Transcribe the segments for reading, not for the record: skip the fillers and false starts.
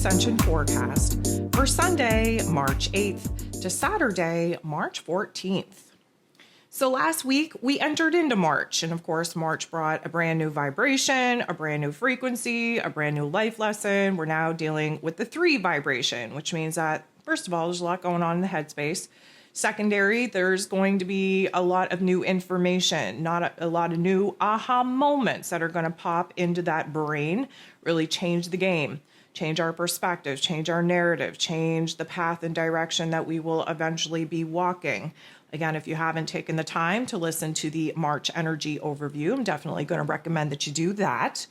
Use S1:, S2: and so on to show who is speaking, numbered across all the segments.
S1: Ascension forecast for Sunday, March 8th to Saturday, March 14th. So last week we entered into March, and of course March brought a brand new vibration, a brand new frequency, a brand new life lesson. We're now dealing with the 3 vibration, which means that first of all, there's a lot going on in the headspace. Secondary, there's going to be a lot of new information, not a lot of new aha moments that are going to pop into that brain, really change the game, change our perspective, change our narrative, change the path and direction that we will eventually be walking. Again, if you haven't taken the time to listen to the March energy overview, I'm definitely going to recommend that you do that.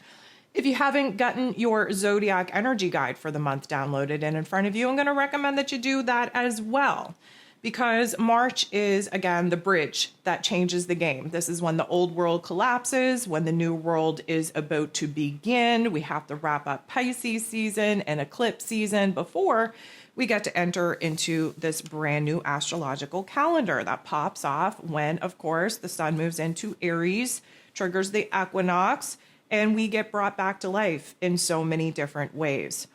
S1: If you haven't gotten your zodiac energy guide for the month downloaded and in front of you, I'm going to recommend that you do that as well. Because March is, again, the bridge that changes the game. This is when the old world collapses, when the new world is about to begin. We have to wrap up Pisces season and eclipse season before we get to enter into this brand new astrological calendar that pops off when, of course, the sun moves into Aries, triggers the equinox, and we get brought back to life in so many different ways.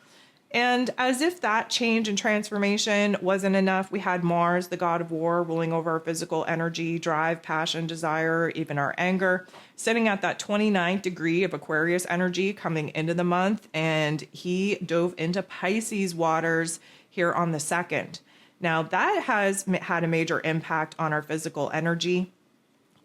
S1: And as if that change and transformation wasn't enough, we had Mars, the god of war, ruling over our physical energy, drive, passion, desire, even our anger, sitting at that 29th degree of Aquarius energy coming into the month. And he dove into Pisces waters here on the 2nd. Now, that has had a major impact on our physical energy,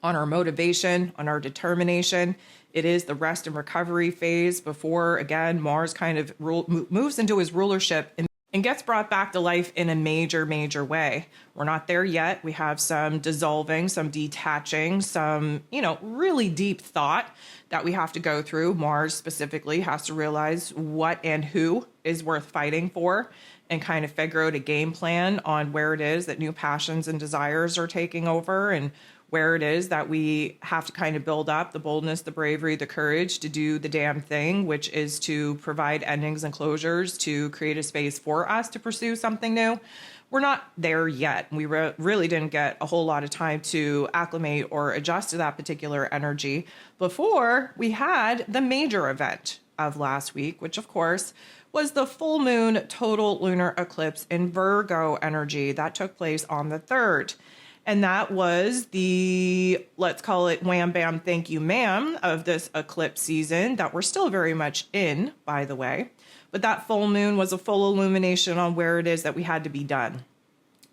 S1: on our motivation, on our determination. It is the rest and recovery phase before, again, Mars kind of moves into his rulership and gets brought back to life in a major, major way. We're not there yet. We have some dissolving, some detaching, some, really deep thought that we have to go through. Mars specifically has to realize what and who is worth fighting for and kind of figure out a game plan on where it is that new passions and desires are taking over and where it is that we have to kind of build up the boldness, the bravery, the courage to do the damn thing, which is to provide endings and closures, to create a space for us to pursue something new. We're not there yet. We really didn't get a whole lot of time to acclimate or adjust to that particular energy before we had the major event of last week, which of course was the full moon total lunar eclipse in Virgo energy that took place on the 3rd. And that was the, let's call it wham, bam, thank you, ma'am, of this eclipse season that we're still very much in, by the way. But that full moon was a full illumination on where it is that we had to be done.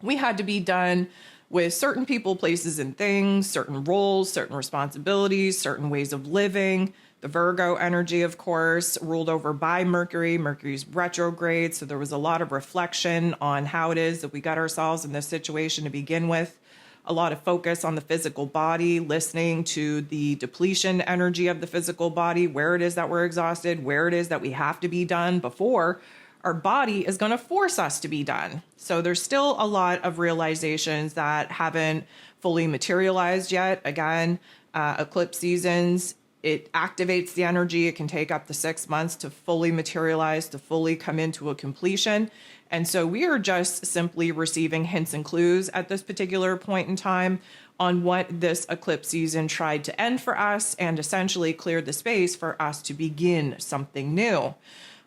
S1: We had to be done with certain people, places, and things, certain roles, certain responsibilities, certain ways of living. The Virgo energy, of course, ruled over by Mercury. Mercury's retrograde, so there was a lot of reflection on how it is that we got ourselves in this situation to begin with. A lot of focus on the physical body, listening to the depletion energy of the physical body, where it is that we're exhausted, where it is that we have to be done before our body is going to force us to be done. So there's still a lot of realizations that haven't fully materialized yet. Again, eclipse seasons, it activates the energy. It can take up to 6 months to fully materialize, to fully come into a completion. And so we are just simply receiving hints and clues at this particular point in time on what this eclipse season tried to end for us and essentially cleared the space for us to begin something new.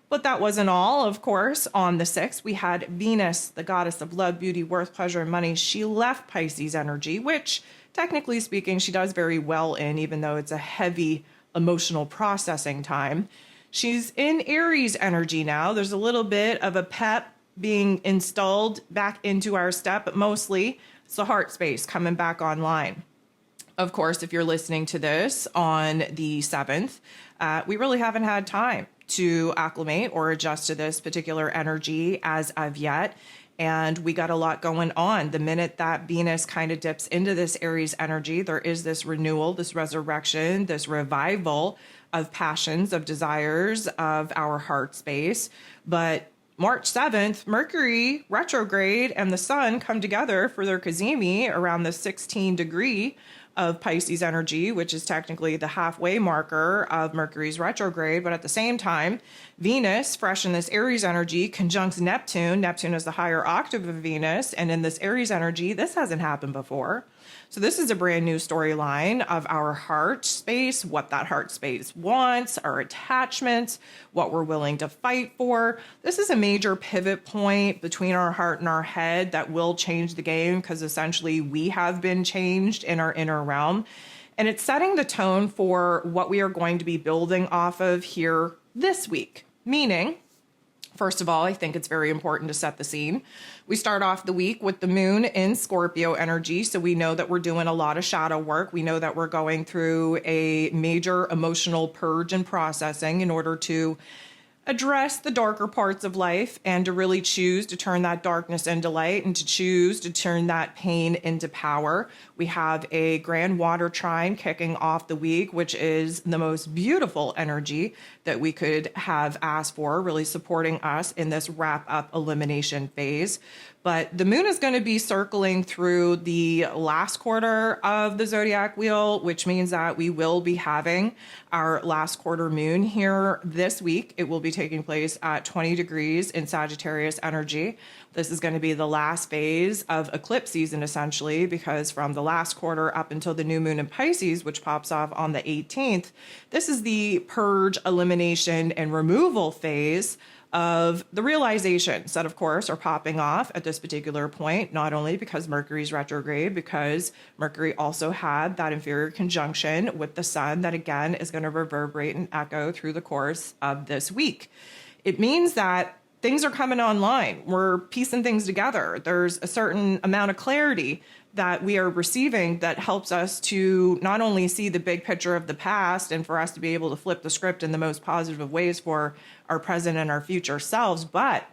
S1: But that wasn't all, of course. On the 6th, we had Venus, the goddess of love, beauty, worth, pleasure, and money. She left Pisces energy, which technically speaking, she does very well in, even though it's a heavy emotional processing time. She's in Aries energy now. There's a little bit of a pep being installed back into our step, but mostly it's the heart space coming back online. Of course, if you're listening to this on the 7th, we really haven't had time to acclimate or adjust to this particular energy as of yet. And we got a lot going on. The minute that Venus kind of dips into this Aries energy, there is this renewal, this resurrection, this revival of passions, of desires, of our heart space. But March 7th, Mercury retrograde and the sun come together for their cazimi around the 16 degree of Pisces energy, which is technically the halfway marker of Mercury's retrograde. But at the same time, Venus, fresh in this Aries energy, conjuncts Neptune. Neptune is the higher octave of Venus. And in this Aries energy, this hasn't happened before. So this is a brand new storyline of our heart space, what that heart space wants, our attachments, what we're willing to fight for. This is a major pivot point between our heart and our head that will change the game, because essentially we have been changed in our inner realm. And it's setting the tone for what we are going to be building off of here this week. Meaning, first of all, I think it's very important to set the scene. We start off the week with the moon in Scorpio energy, so we know that we're doing a lot of shadow work. We know that we're going through a major emotional purge and processing in order to address the darker parts of life and to really choose to turn that darkness into light and to choose to turn that pain into power. We have a grand water trine kicking off the week, which is the most beautiful energy that we could have asked for, really supporting us in this wrap up elimination phase. But the moon is going to be circling through the last quarter of the zodiac wheel, which means that we will be having our last quarter moon here this week. It will be taking place at 20 degrees in Sagittarius energy. This is going to be the last phase of eclipse season, essentially, because from the last quarter up until the new moon in Pisces, which pops off on the 18th, this is the purge, elimination, and removal phase of the realizations that, of course, are popping off at this particular point, not only because Mercury's retrograde, because Mercury also had that inferior conjunction with the sun that, again, is going to reverberate and echo through the course of this week. It means that things are coming online. We're piecing things together. There's a certain amount of clarity that we are receiving that helps us to not only see the big picture of the past and for us to be able to flip the script in the most positive ways for our present and our future selves, but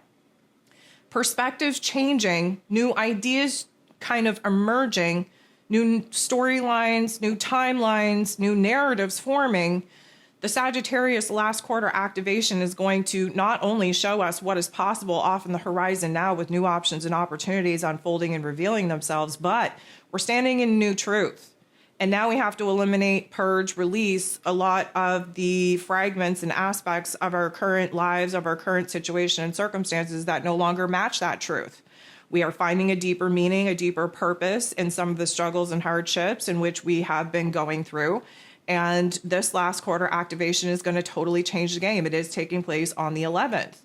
S1: perspectives changing, new ideas kind of emerging, new storylines, new timelines, new narratives forming. The Sagittarius last quarter activation is going to not only show us what is possible off in the horizon now with new options and opportunities unfolding and revealing themselves, but we're standing in new truth. And now we have to eliminate, purge, release a lot of the fragments and aspects of our current lives, of our current situation and circumstances that no longer match that truth. We are finding a deeper meaning, a deeper purpose in some of the struggles and hardships in which we have been going through. And this last quarter activation is going to totally change the game. It is taking place on the 11th.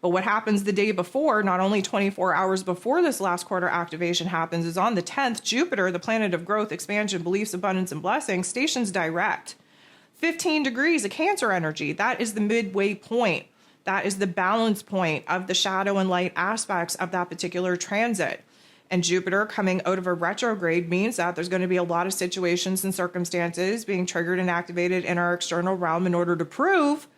S1: But what happens the day before, not only 24 hours before this last quarter activation happens, is on the 10th, Jupiter, the planet of growth, expansion, beliefs, abundance, and blessings, stations direct. 15 degrees of Cancer energy. That is the midway point. That is the balance point of the shadow and light aspects of that particular transit. And Jupiter coming out of a retrograde means that there's going to be a lot of situations and circumstances being triggered and activated in our external realm in order to prove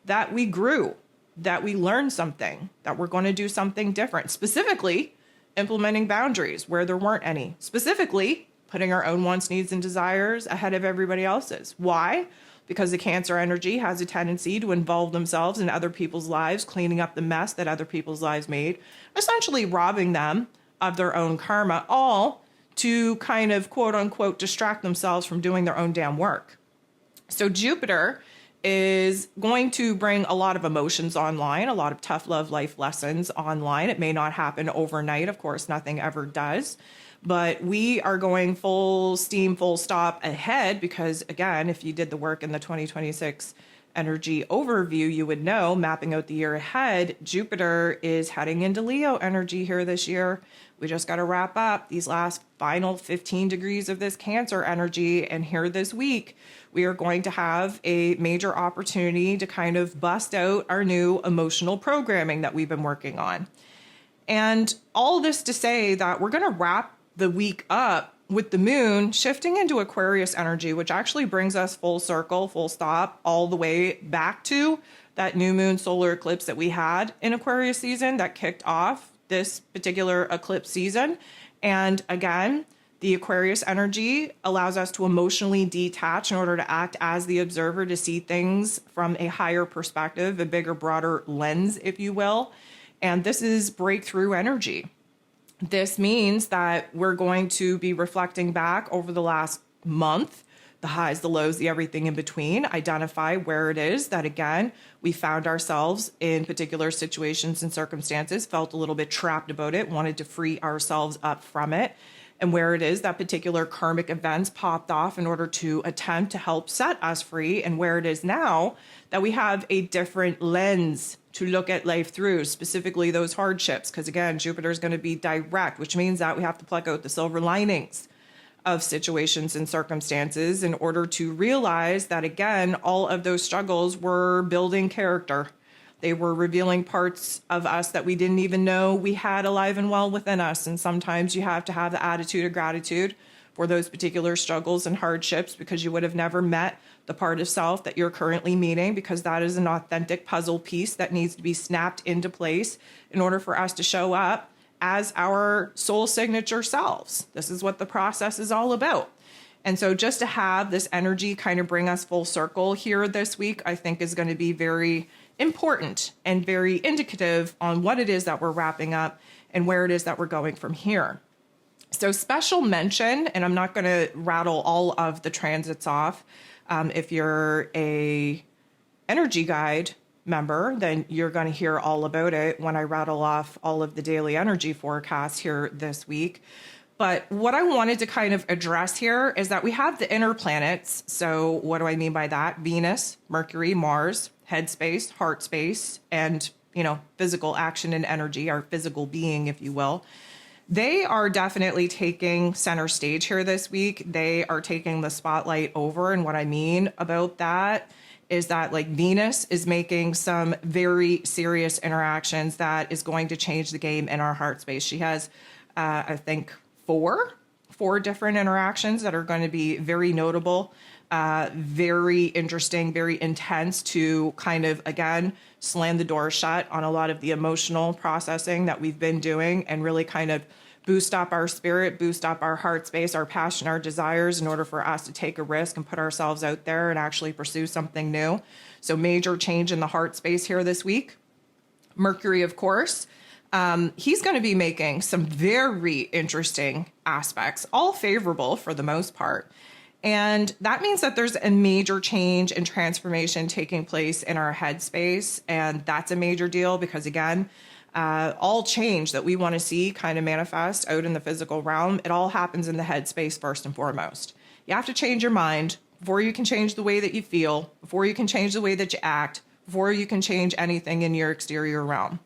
S1: that we grew, that we learned something, that we're going to do something different, specifically implementing boundaries where there weren't any, specifically putting our own wants, needs, and desires ahead of everybody else's. Why? Because the Cancer energy has a tendency to involve themselves in other people's lives, cleaning up the mess that other people's lives made, essentially robbing them of their own karma, all to kind of quote unquote distract themselves from doing their own damn work. So Jupiter is going to bring a lot of emotions online, a lot of tough love life lessons online. It may not happen overnight. Of course, nothing ever does. But we are going full steam, full stop ahead because, again, if you did the work in the 2026 energy overview, you would know, mapping out the year ahead, Jupiter is heading into Leo energy here this year. We just got to wrap up these last final 15 degrees of this Cancer energy. And here this week, we are going to have a major opportunity to kind of bust out our new emotional programming that we've been working on. And all this to say that we're going to wrap the week up with the moon shifting into Aquarius energy, which actually brings us full circle, full stop, all the way back to that new moon solar eclipse that we had in Aquarius season that kicked off this particular eclipse season. And again, the Aquarius energy allows us to emotionally detach in order to act as the observer, to see things from a higher perspective, a bigger, broader lens, if you will. And this is breakthrough energy. This means that we're going to be reflecting back over the last month, the highs, the lows, the everything in between, identify where it is that, again, we found ourselves in particular situations and circumstances, felt a little bit trapped about it, wanted to free ourselves up from it. and where it is that particular karmic events popped off in order to attempt to help set us free, and where it is now that we have a different lens to look at life through, specifically those hardships. Because again, Jupiter is going to be direct, which means that we have to pluck out the silver linings of situations and circumstances in order to realize that, again, all of those struggles were building character. They were revealing parts of us that we didn't even know we had alive and well within us. And sometimes you have to have the attitude of gratitude for those particular struggles and hardships, because you would have never met the part of self that you're currently meeting, because that is an authentic puzzle piece that needs to be snapped into place in order for us to show up as our soul signature selves. This is what the process is all about. And so just to have this energy kind of bring us full circle here this week, I think is going to be very important and very indicative on what it is that we're wrapping up and where it is that we're going from here. So special mention, and I'm not going to rattle all of the transits off. If you're a energy guide member, then you're going to hear all about it when I rattle off all of the daily energy forecasts here this week. But what I wanted to kind of address here is that we have the inner planets. So what do I mean by that? Venus, Mercury, Mars, head space, heart space, and, physical action and energy, our physical being, if you will. They are definitely taking center stage here this week. They are taking the spotlight over. And what I mean about that is that, like, Venus is making some very serious interactions that is going to change the game in our heart space. She has, I think, four different interactions that are going to be very notable, very interesting, very intense, to kind of, again, slam the door shut on a lot of the emotional processing that we've been doing, and really kind of boost up our spirit, boost up our heart space, our passion, our desires, in order for us to take a risk and put ourselves out there and actually pursue something new. So major change in the heart space here this week. Mercury, of course, he's going to be making some very interesting aspects, all favorable for the most part. And that means that there's a major change and transformation taking place in our headspace. And that's a major deal because, again, all change that we want to see kind of manifest out in the physical realm, it all happens in the headspace first and foremost. You have to change your mind before you can change the way that you feel, before you can change the way that you act, before you can change anything in your exterior realm.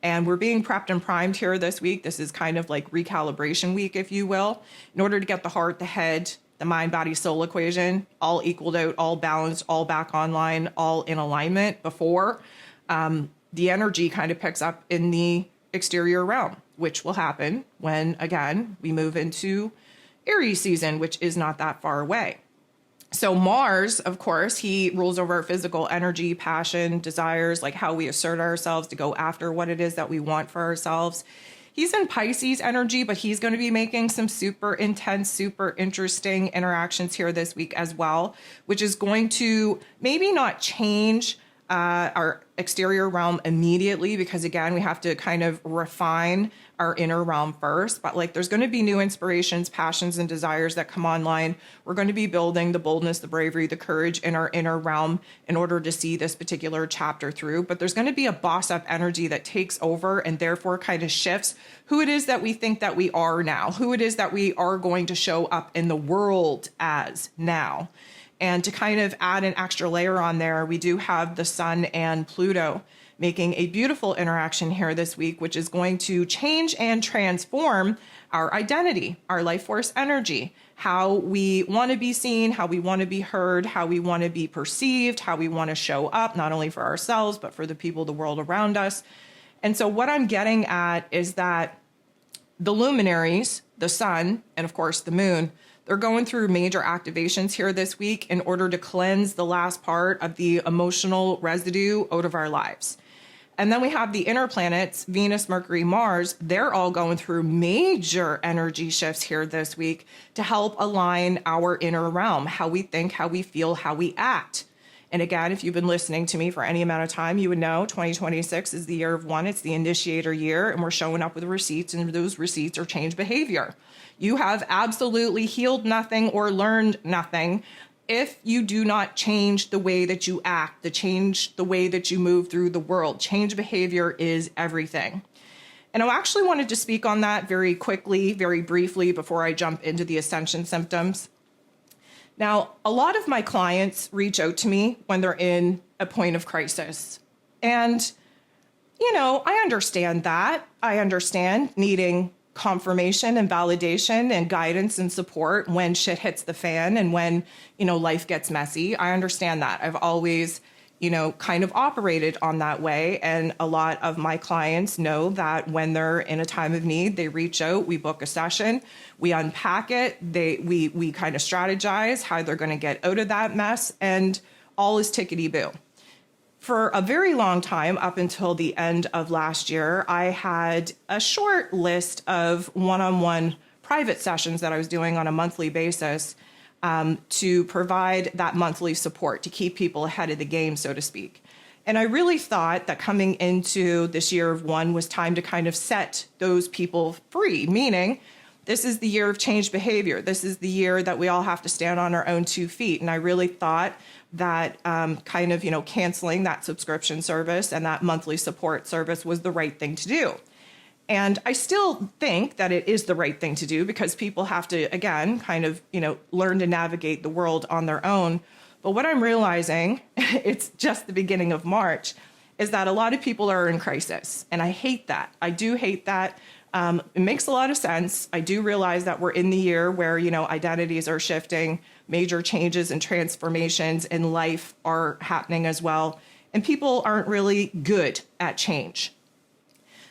S1: And we're being prepped and primed here this week. This is kind of like recalibration week, if you will, in order to get the heart, the head, the mind, body, soul equation all equaled out, all balanced, all back online, all in alignment before the energy kind of picks up in the exterior realm, which will happen when, again, we move into Aries season, which is not that far away. So Mars, of course, he rules over our physical energy, passion, desires, like how we assert ourselves to go after what it is that we want for ourselves. He's in Pisces energy, but he's going to be making some super intense, super interesting interactions here this week as well, which is going to maybe not change our exterior realm immediately, because again, we have to kind of refine our inner realm first. But like, there's going to be new inspirations, passions, and desires that come online. We're going to be building the boldness, the bravery, the courage in our inner realm in order to see this particular chapter through. But there's going to be a boss up energy that takes over and therefore kind of shifts who it is that we think that we are now, who it is that we are going to show up in the world as now. And to kind of add an extra layer on there, we do have the Sun and Pluto making a beautiful interaction here this week, which is going to change and transform our identity, our life force energy, how we want to be seen, how we want to be heard, how we want to be perceived, how we want to show up, not only for ourselves, but for the people, the world around us. And so what I'm getting at is that the luminaries, the sun, and of course the moon, they're going through major activations here this week in order to cleanse the last part of the emotional residue out of our lives. And then we have the inner planets, Venus, Mercury, Mars. They're all going through major energy shifts here this week to help align our inner realm, how we think, how we feel, how we act. And again, if you've been listening to me for any amount of time, you would know 2026 is the year of one. It's the initiator year, and we're showing up with receipts, and those receipts are change behavior. You have absolutely healed nothing or learned nothing if you do not change the way that you act, change the way that you move through the world. Change behavior is everything. And I actually wanted to speak on that very quickly, very briefly, before I jump into the Ascension symptoms. Now, a lot of my clients reach out to me when they're in a point of crisis. And, I understand that. I understand needing confirmation and validation and guidance and support when shit hits the fan and when, life gets messy. I understand that. I've always, kind of operated on that way. And a lot of my clients know that when they're in a time of need, they reach out, we book a session, we unpack it, we kind of strategize how they're going to get out of that mess, and all is tickety-boo. For a very long time, up until the end of last year, I had a short list of one-on-one private sessions that I was doing on a monthly basis to provide that monthly support, to keep people ahead of the game, so to speak. And I really thought that coming into this year of one was time to kind of set those people free, meaning this is the year of changed behavior. This is the year that we all have to stand on our own 2 feet. And I really thought that canceling that subscription service and that monthly support service was the right thing to do. And I still think that it is the right thing to do because people have to, again, learn to navigate the world on their own. But what I'm realizing, it's just the beginning of March, is that a lot of people are in crisis. And I hate that. I do hate that. It makes a lot of sense. I do realize that we're in the year where, identities are shifting, major changes and transformations in life are happening as well. And people aren't really good at change.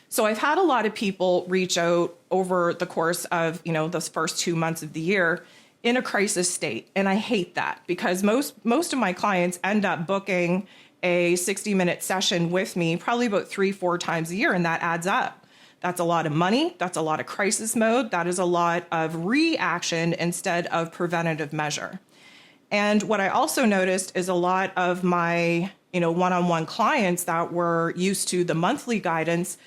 S1: So I've had a lot of people reach out over the course of, those first 2 months of the year in a crisis state. And I hate that because most of my clients end up booking a 60-minute session with me probably about 3-4 times a year, and that adds up. That's a lot of money. That's a lot of crisis mode. That is a lot of reaction instead of preventative measure. And what I also noticed is a lot of my, one-on-one clients that were used to the monthly guidance,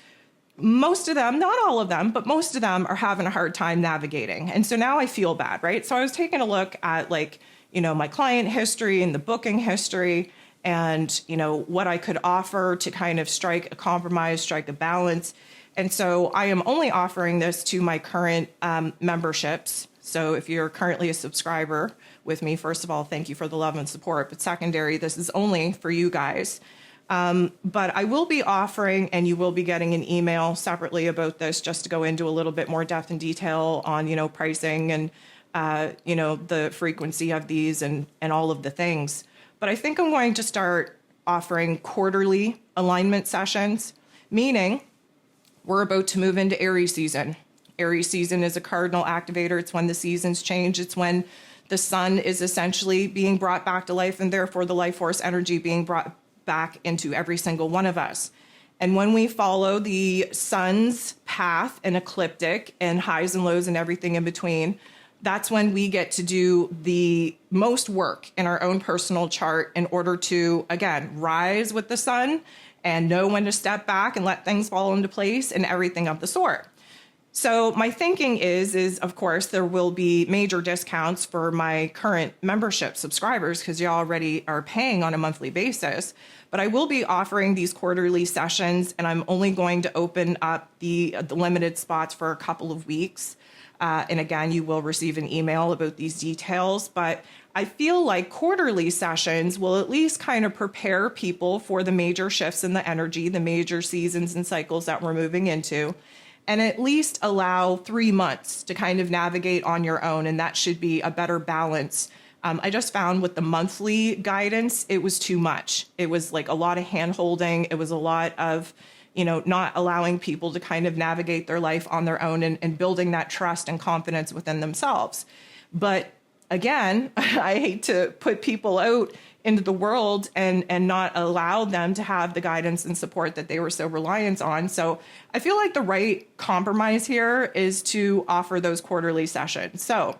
S1: most of them, not all of them, but most of them are having a hard time navigating. And so now I feel bad, right? So I was taking a look at my client history and the booking history and, what I could offer to kind of strike a compromise, strike a balance. And so I am only offering this to my current memberships. So if you're currently a subscriber with me, first of all, thank you for the love and support. But secondary, this is only for you guys. But I will be offering, and you will be getting an email separately about this, just to go into a little bit more depth and detail on, pricing and, the frequency of these and all of the things. But I think I'm going to start offering quarterly alignment sessions, meaning we're about to move into Aries season. Aries season is a cardinal activator. It's when the seasons change. It's when the sun is essentially being brought back to life, and therefore the life force energy being brought back into every single one of us. And when we follow the sun's path and ecliptic and highs and lows and everything in between, that's when we get to do the most work in our own personal chart in order to, again, rise with the sun and know when to step back and let things fall into place and everything of the sort. So my thinking is of course, there will be major discounts for my current membership subscribers because you already are paying on a monthly basis. But I will be offering these quarterly sessions, and I'm only going to open up the limited spots for a couple of weeks. And again, you will receive an email about these details. But I feel like quarterly sessions will at least kind of prepare people for the major shifts in the energy, the major seasons and cycles that we're moving into, and at least allow 3 months to kind of navigate on your own. And that should be a better balance. I just found with the monthly guidance, it was too much. It was like a lot of hand holding. It was a lot of, not allowing people to kind of navigate their life on their own and building that trust and confidence within themselves. But again, I hate to put people out into the world and not allow them to have the guidance and support that they were so reliant on. So I feel like the right compromise here is to offer those quarterly sessions. So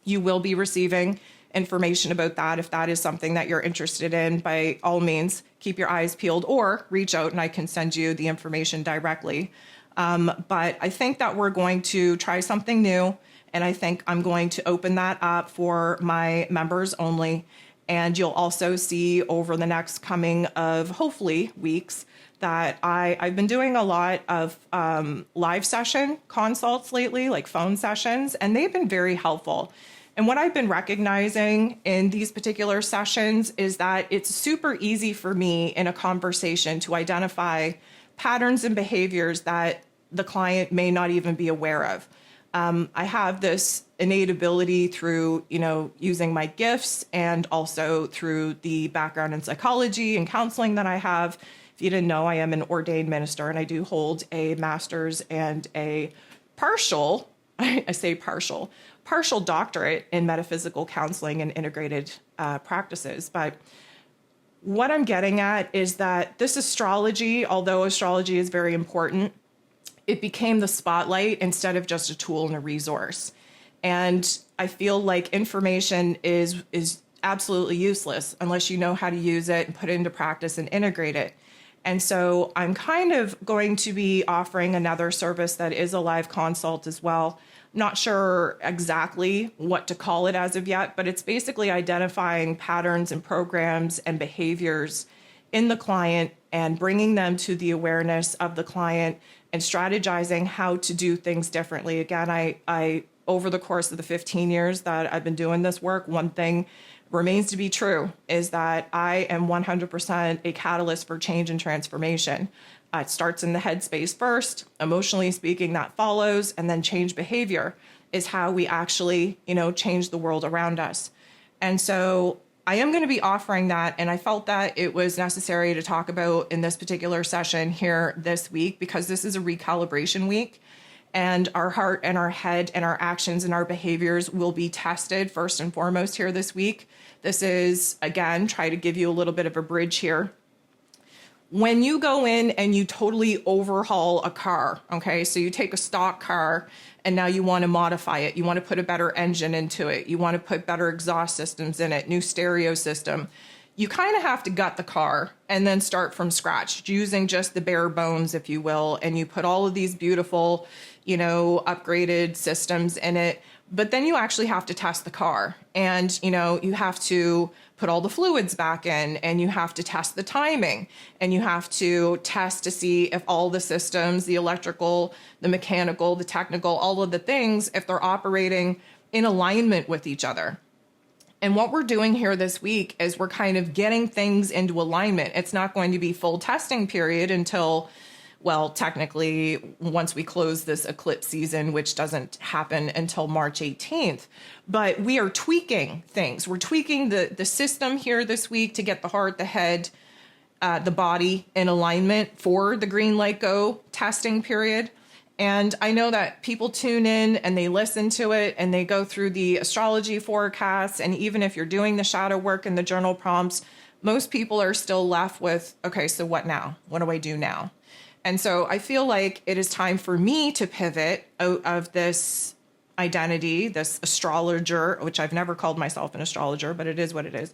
S1: you will be receiving information about that. If that is something that you're interested in, by all means, keep your eyes peeled or reach out and I can send you the information directly. But I think that we're going to try something new, and I think I'm going to open that up for my members only. And you'll also see over the next coming of hopefully weeks that I've been doing a lot of live session consults lately, like phone sessions, and they've been very helpful. And what I've been recognizing in these particular sessions is that it's super easy for me in a conversation to identify patterns and behaviors that the client may not even be aware of. I have this innate ability through, using my gifts and also through the background in psychology and counseling that I have. If you didn't know, I am an ordained minister and I do hold a master's and a partial doctorate in metaphysical counseling and integrated practices. But what I'm getting at is that this astrology, although astrology is very important, it became the spotlight instead of just a tool and a resource. And I feel like information is absolutely useless unless you know how to use it and put it into practice and integrate it. And so I'm kind of going to be offering another service that is a live consult as well. Not sure exactly what to call it as of yet, but it's basically identifying patterns and programs and behaviors in the client and bringing them to the awareness of the client and strategizing how to do things differently. Again, I over the course of the 15 years that I've been doing this work, one thing remains to be true is that I am 100% a catalyst for change and transformation. It starts in the headspace first, emotionally speaking, that follows, and then change behavior is how we actually, change the world around us. And so I am going to be offering that, and I felt that it was necessary to talk about in this particular session here this week because this is a recalibration week, and our heart and our head and our actions and our behaviors will be tested first and foremost here this week. This is, again, try to give you a little bit of a bridge here. When you go in and you totally overhaul a car, okay, so you take a stock car and now you want to modify it. You want to put a better engine into it. You want to put better exhaust systems in it, new stereo system. You kind of have to gut the car and then start from scratch using just the bare bones, if you will. And you put all of these beautiful, upgraded systems in it. But then you actually have to test the car and, you have to put all the fluids back in and you have to test the timing and you have to test to see if all the systems, the electrical, the mechanical, the technical, all of the things, if they're operating in alignment with each other. And what we're doing here this week is we're kind of getting things into alignment. It's not going to be full testing period until, well, technically, once we close this eclipse season, which doesn't happen until March 18th. But we are tweaking things. We're tweaking the system here this week to get the heart, the head, the body in alignment for the green light go testing period. And I know that people tune in and they listen to it and they go through the astrology forecasts. And even if you're doing the shadow work and the journal prompts, most people are still left with, okay, so what now? What do I do now? And so I feel like it is time for me to pivot out of this identity, this astrologer, which I've never called myself an astrologer, but it is what it is.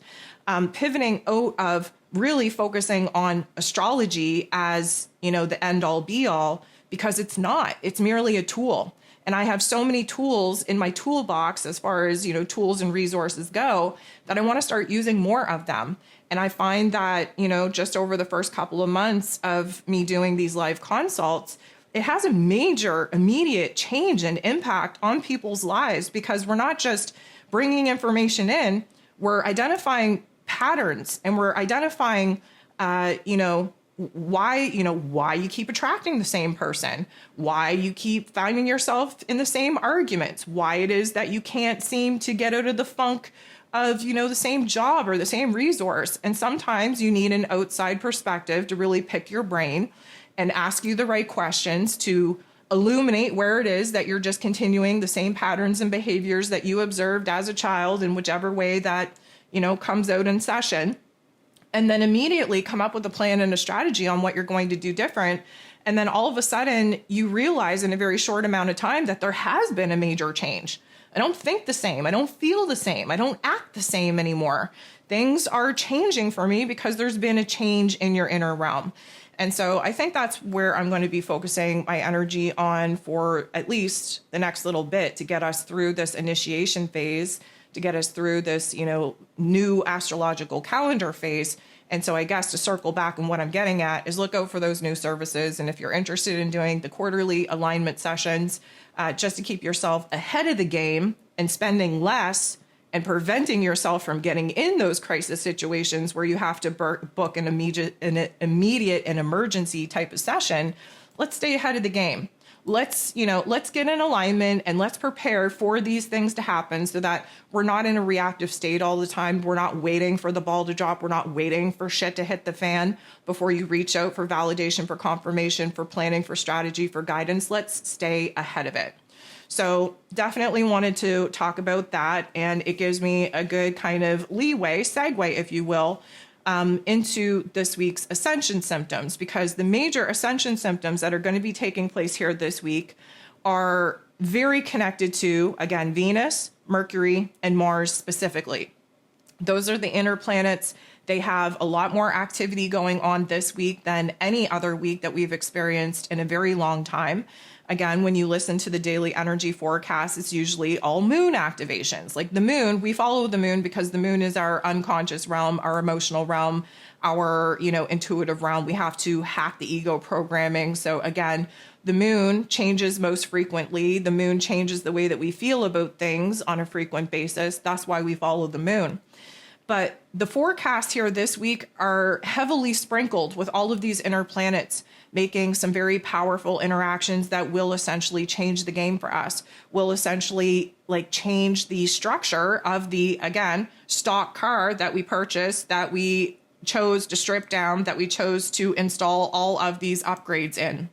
S1: Pivoting out of really focusing on astrology as, the end all be all, because it's not. It's merely a tool. And I have so many tools in my toolbox as far as, tools and resources go that I want to start using more of them. And I find that, just over the first couple of months of me doing these live consults, it has a major immediate change and impact on people's lives because we're not just bringing information in, we're identifying patterns and we're identifying, why you keep attracting the same person, why you keep finding yourself in the same arguments, why it is that you can't seem to get out of the funk of, the same job or the same resource. And sometimes you need an outside perspective to really pick your brain and ask you the right questions to illuminate where it is that you're just continuing the same patterns and behaviors that you observed as a child in whichever way that, comes out in session. And then immediately come up with a plan and a strategy on what you're going to do different. And then all of a sudden you realize in a very short amount of time that there has been a major change. I don't think the same. I don't feel the same. I don't act the same anymore. Things are changing for me because there's been a change in your inner realm. And so I think that's where I'm going to be focusing my energy on for at least the next little bit to get us through this initiation phase to get us through this, new astrological calendar phase. And so I guess to circle back, and what I'm getting at is look out for those new services. And if you're interested in doing the quarterly alignment sessions, just to keep yourself ahead of the game and spending less and preventing yourself from getting in those crisis situations where you have to book an immediate and emergency type of session, let's stay ahead of the game. Let's get in alignment and let's prepare for these things to happen so that we're not in a reactive state all the time. We're not waiting for the ball to drop. We're not waiting for shit to hit the fan before you reach out for validation, for confirmation, for planning, for strategy, for guidance. Let's stay ahead of it. So definitely wanted to talk about that. And it gives me a good kind of segue, if you will, into this week's Ascension symptoms, because the major Ascension symptoms that are going to be taking place here this week are very connected to, again, Venus, Mercury, and Mars specifically. Those are the inner planets. They have a lot more activity going on this week than any other week that we've experienced in a very long time. Again, when you listen to the daily energy forecast, it's usually all moon activations. Like the moon, we follow the moon because the moon is our unconscious realm, our emotional realm, our, intuitive realm. We have to hack the ego programming. So again, the moon changes most frequently. The moon changes the way that we feel about things on a frequent basis. That's why we follow the moon. But the forecasts here this week are heavily sprinkled with all of these inner planets making some very powerful interactions that will essentially change the game for us, will essentially change the structure of the, again, stock car that we purchased, that we chose to strip down, that we chose to install all of these upgrades in.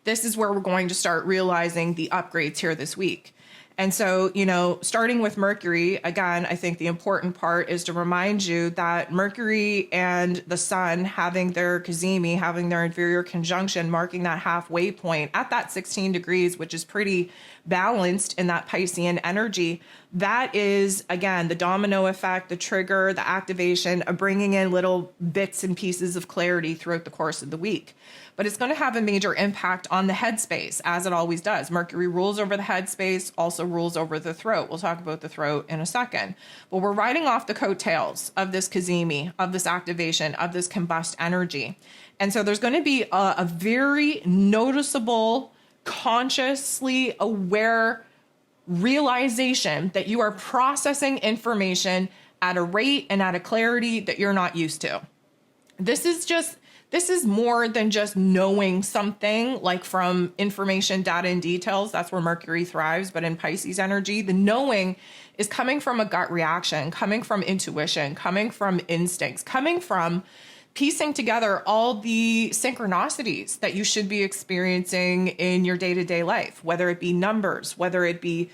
S1: This is where we're going to start realizing the upgrades here this week. And so, starting with Mercury, again, I think the important part is to remind you that Mercury and the Sun having their cazimi, having their inferior conjunction, marking that halfway point at that 16 degrees, which is pretty balanced in that Piscean energy. That is, again, the domino effect, the trigger, the activation of bringing in little bits and pieces of clarity throughout the course of the week. But it's going to have a major impact on the headspace, as it always does. Mercury rules over the headspace, also rules over the throat. We'll talk about the throat in a second. But we're riding off the coattails of this cazimi, of this activation, of this combust energy. And so there's going to be a very noticeable, consciously aware realization that you are processing information at a rate and at a clarity that you're not used to. This is more than just knowing something, like from information, data, and details. That's where Mercury thrives. But in Pisces energy, the knowing is coming from a gut reaction, coming from intuition, coming from instincts, coming from piecing together all the synchronicities that you should be experiencing in your day-to-day life, whether it be numbers, whether it be,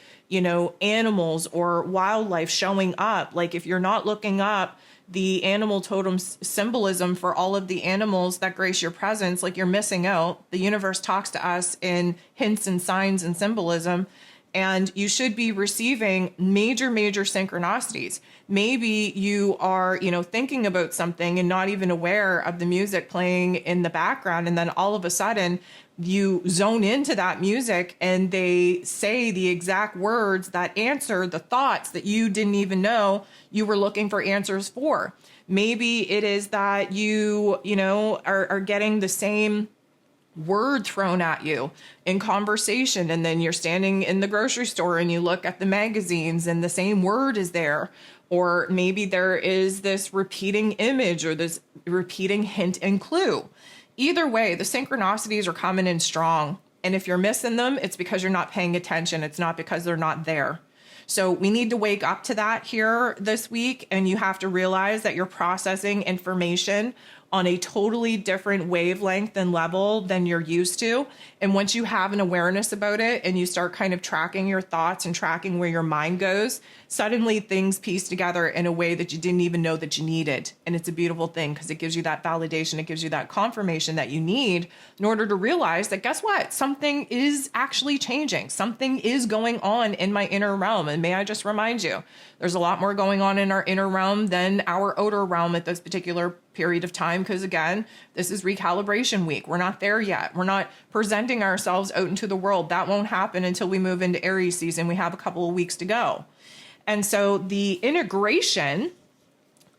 S1: animals or wildlife showing up. Like if you're not looking up the animal totem symbolism for all of the animals that grace your presence, like you're missing out. The universe talks to us in hints and signs and symbolism, and you should be receiving major synchronicities. Maybe you are, thinking about something and not even aware of the music playing in the background, and then all of a sudden you zone into that music and they say the exact words that answer the thoughts that you didn't even know you were looking for answers for. Maybe it is that you are getting the same word thrown at you in conversation, and then you're standing in the grocery store and you look at the magazines and the same word is there. Or maybe there is this repeating image or this repeating hint and clue. Either way, the synchronicities are coming in strong. And if you're missing them, it's because you're not paying attention. It's not because they're not there. So we need to wake up to that here this week. And you have to realize that you're processing information on a totally different wavelength and level than you're used to. And once you have an awareness about it and you start kind of tracking your thoughts and tracking where your mind goes, suddenly things piece together in a way that you didn't even know that you needed. And it's a beautiful thing because it gives you that validation. It gives you that confirmation that you need in order to realize that, guess what? Something is actually changing. Something is going on in my inner realm. And may I just remind you, there's a lot more going on in our inner realm than our outer realm at this particular period of time, because again, this is recalibration week. We're not there yet. We're not presenting ourselves out into the world. That won't happen until we move into Aries season. We have a couple of weeks to go. And so the integration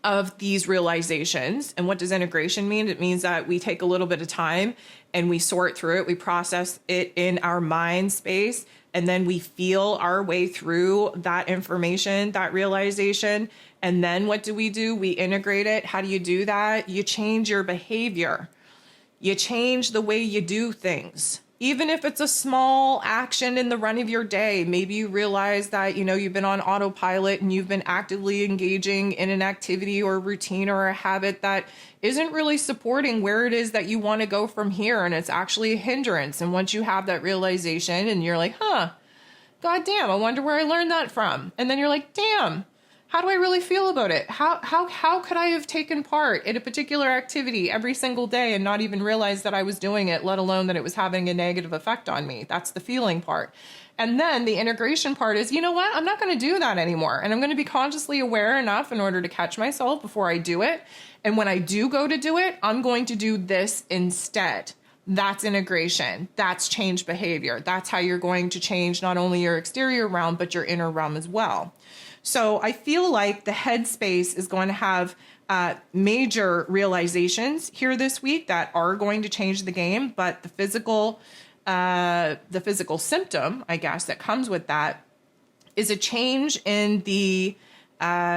S1: of these realizations, and what does integration mean? It means that we take a little bit of time and we sort through it, we process it in our mind space, and then we feel our way through that information, that realization. And then what do? We integrate it. How do you do that? You change your behavior. You change the way you do things. Even if it's a small action in the run of your day, maybe you realize that, you've been on autopilot and you've been actively engaging in an activity or routine or a habit that isn't really supporting where it is that you want to go from here. And it's actually a hindrance. And once you have that realization and you're like, God damn, I wonder where I learned that from. And then you're like, damn, how do I really feel about it? How could I have taken part in a particular activity every single day and not even realize that I was doing it, let alone that it was having a negative effect on me? That's the feeling part. And then the integration part is, you know what? I'm not going to do that anymore. And I'm going to be consciously aware enough in order to catch myself before I do it. And when I do go to do it, I'm going to do this instead. That's integration. That's change behavior. That's how you're going to change not only your exterior realm, but your inner realm as well. So I feel like the headspace is going to have major realizations here this week that are going to change the game, but the physical symptom, I guess, that comes with that is a change in the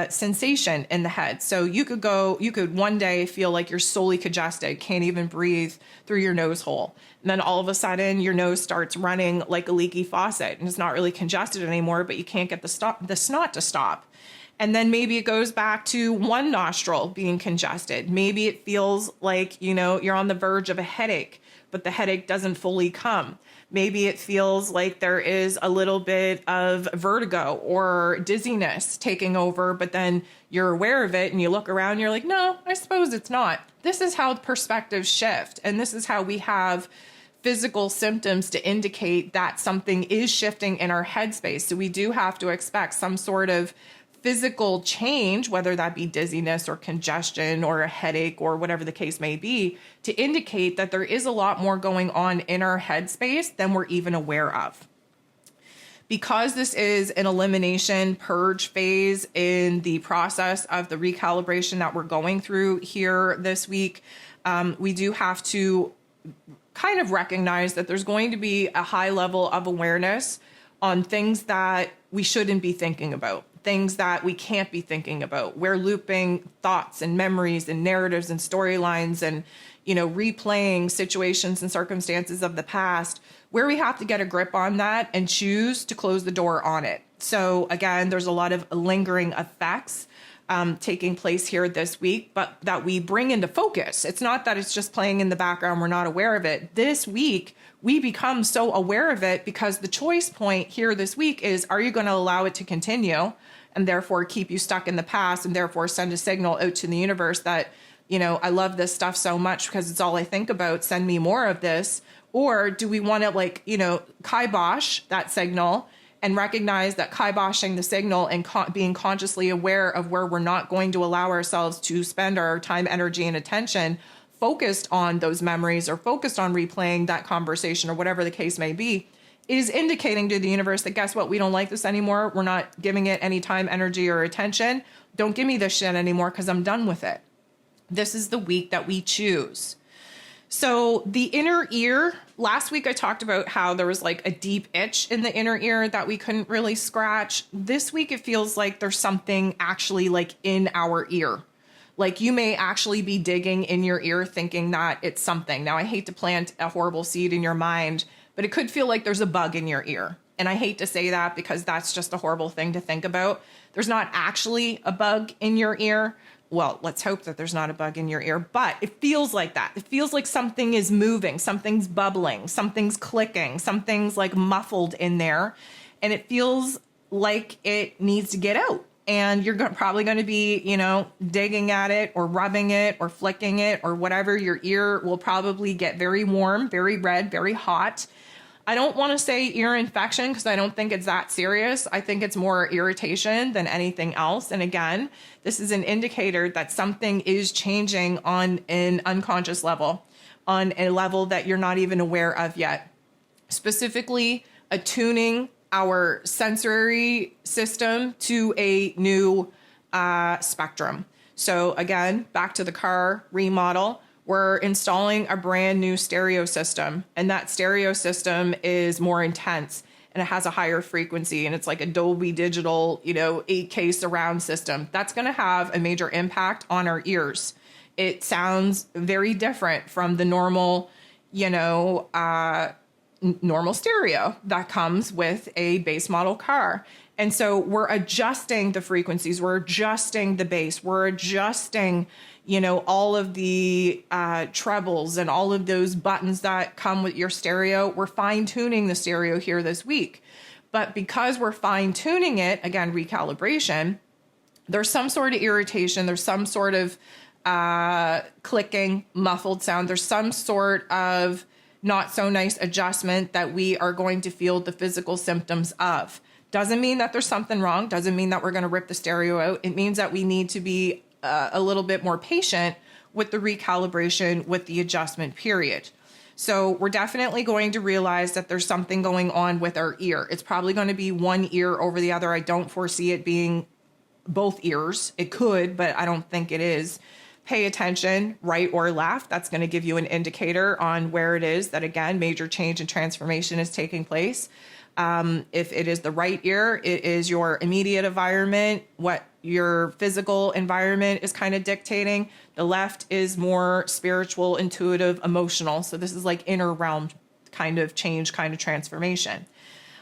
S1: sensation in the head. So you could one day feel like you're solely congested, can't even breathe through your nose hole. And then all of a sudden your nose starts running like a leaky faucet and it's not really congested anymore, but you can't get the snot to stop. And then maybe it goes back to one nostril being congested. Maybe it feels like, you're on the verge of a headache, but the headache doesn't fully come. Maybe it feels like there is a little bit of vertigo or dizziness taking over, but then you're aware of it and you look around and you're like, no, I suppose it's not. This is how perspectives shift. And this is how we have physical symptoms to indicate that something is shifting in our headspace. So we do have to expect some sort of physical change, whether that be dizziness or congestion or a headache or whatever the case may be, to indicate that there is a lot more going on in our headspace than we're even aware of. Because this is an elimination purge phase in the process of the recalibration that we're going through here this week, we do have to kind of recognize that there's going to be a high level of awareness on things that we shouldn't be thinking about. Things that we can't be thinking about. We're looping thoughts and memories and narratives and storylines and, replaying situations and circumstances of the past where we have to get a grip on that and choose to close the door on it. So again, there's a lot of lingering effects taking place here this week, but that we bring into focus. It's not that it's just playing in the background. We're not aware of it. This week, we become so aware of it because the choice point here this week is, are you going to allow it to continue and therefore keep you stuck in the past and therefore send a signal out to the universe that, I love this stuff so much because it's all I think about. Send me more of this. Or do we want to kibosh that signal and recognize that kiboshing the signal and being consciously aware of where we're not going to allow ourselves to spend our time, energy, and attention focused on those memories or focused on replaying that conversation or whatever the case may be, is indicating to the universe that, guess what, we don't like this anymore. We're not giving it any time, energy, or attention. Don't give me this shit anymore because I'm done with it. This is the week that we choose. So the inner ear, last week I talked about how there was like a deep itch in the inner ear that we couldn't really scratch. This week it feels like there's something actually like in our ear. Like you may actually be digging in your ear thinking that it's something. Now I hate to plant a horrible seed in your mind, but it could feel like there's a bug in your ear. And I hate to say that because that's just a horrible thing to think about. There's not actually a bug in your ear. Well, let's hope that there's not a bug in your ear, but it feels like that. It feels like something is moving, something's bubbling, something's clicking, something's like muffled in there. And it feels like it needs to get out. And you're probably going to be, digging at it or rubbing it or flicking it or whatever. Your ear will probably get very warm, very red, very hot. I don't want to say ear infection because I don't think it's that serious. I think it's more irritation than anything else. And again, this is an indicator that something is changing on an unconscious level, on a level that you're not even aware of yet. Specifically, attuning our sensory system to a new spectrum. So again, back to the car remodel, we're installing a brand new stereo system, and that stereo system is more intense and it has a higher frequency, and it's like a Dolby Digital, 8K surround system. That's going to have a major impact on our ears. It sounds very different from the normal, normal stereo that comes with a base model car. And so we're adjusting the frequencies, we're adjusting the bass, we're adjusting, all of the trebles and all of those buttons that come with your stereo. We're fine tuning the stereo here this week. But because we're fine tuning it, again, recalibration, there's some sort of irritation, there's some sort of clicking, muffled sound, there's some sort of not so nice adjustment that we are going to feel the physical symptoms of. Doesn't mean that there's something wrong. Doesn't mean that we're going to rip the stereo out. It means that we need to be a little bit more patient with the recalibration, with the adjustment period. So we're definitely going to realize that there's something going on with our ear. It's probably going to be one ear over the other. I don't foresee it being both ears. It could, but I don't think it is. Pay attention, right or left. That's going to give you an indicator on where it is that, again, major change and transformation is taking place. If it is the right ear, it is your immediate environment, what your physical environment is kind of dictating. The left is more spiritual, intuitive, emotional. So this is like inner realm kind of change, kind of transformation.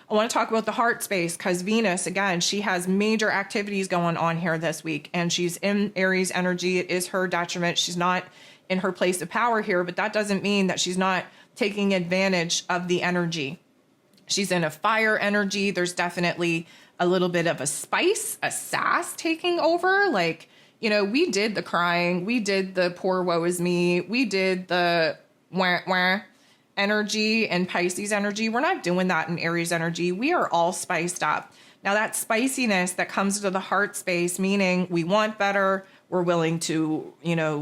S1: I want to talk about the heart space because Venus, again, she has major activities going on here this week, and she's in Aries energy. It is her detriment. She's not in her place of power here, but that doesn't mean that she's not taking advantage of the energy. She's in a fire energy. There's definitely a little bit of a spice, a sass taking over. Like, we did the crying. We did the poor woe is me. We did the wah, wah energy and Pisces energy. We're not doing that in Aries energy. We are all spiced up. Now that spiciness that comes to the heart space, meaning we want better. We're willing to,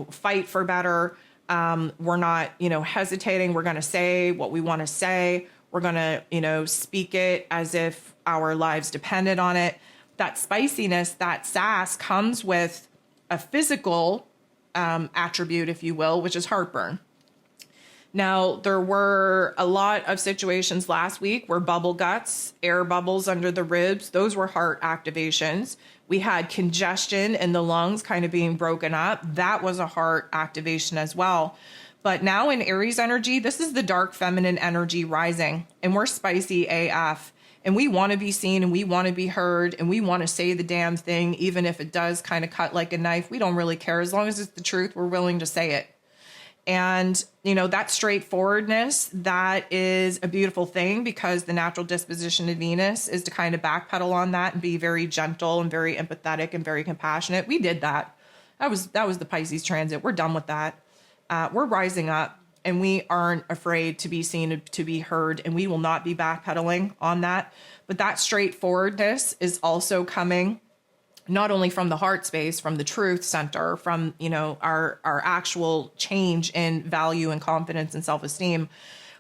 S1: fight for better. We're not, hesitating. We're going to say what we want to say. We're going to, speak it as if our lives depended on it. That spiciness, that sass comes with a physical attribute, if you will, which is heartburn. Now, there were a lot of situations last week where bubble guts, air bubbles under the ribs, those were heart activations. We had congestion in the lungs kind of being broken up. That was a heart activation as well. But now in Aries energy, this is the dark feminine energy rising, and we're spicy AF. And we want to be seen, and we want to be heard, and we want to say the damn thing, even if it does kind of cut like a knife. We don't really care. As long as it's the truth, we're willing to say it. And, that straightforwardness, that is a beautiful thing, because the natural disposition of Venus is to kind of backpedal on that and be very gentle and very empathetic and very compassionate. We did that. That was the Pisces transit. We're done with that. We're rising up, and we aren't afraid to be seen, to be heard, and we will not be backpedaling on that. But that straightforwardness is also coming not only from the heart space, from the truth center, from, our actual change in value and confidence and self-esteem.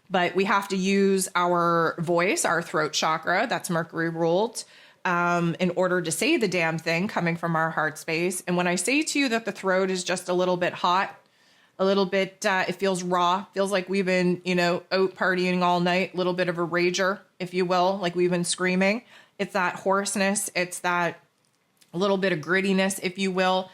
S1: But we have to use our voice, our throat chakra, that's Mercury ruled, in order to say the damn thing coming from our heart space. And when I say to you that the throat is just a little bit hot, a little bit, it feels raw, feels like we've been, out partying all night, a little bit of a rager, if you will, like we've been screaming. It's that hoarseness. It's that a little bit of grittiness, if you will.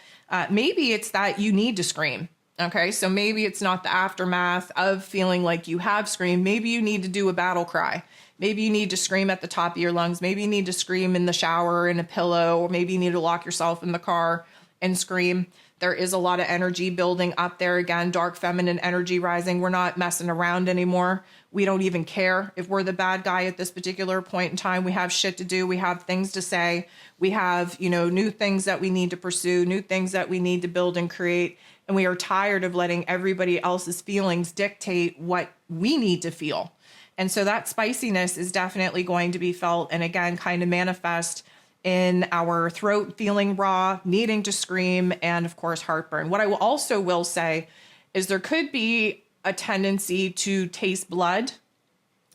S1: Maybe it's that you need to scream. Okay. So maybe it's not the aftermath of feeling like you have screamed. Maybe you need to do a battle cry. Maybe you need to scream at the top of your lungs. Maybe you need to scream in the shower, in a pillow, or maybe you need to lock yourself in the car and scream. There is a lot of energy building up there. Again, dark feminine energy rising. We're not messing around anymore. We don't even care if we're the bad guy at this particular point in time. We have shit to do. We have things to say. We have, new things that we need to pursue, new things that we need to build and create. And we are tired of letting everybody else's feelings dictate what we need to feel. And so that spiciness is definitely going to be felt, and again, kind of manifest in our throat feeling raw, needing to scream, and of course, heartburn. What I will say is there could be a tendency to taste blood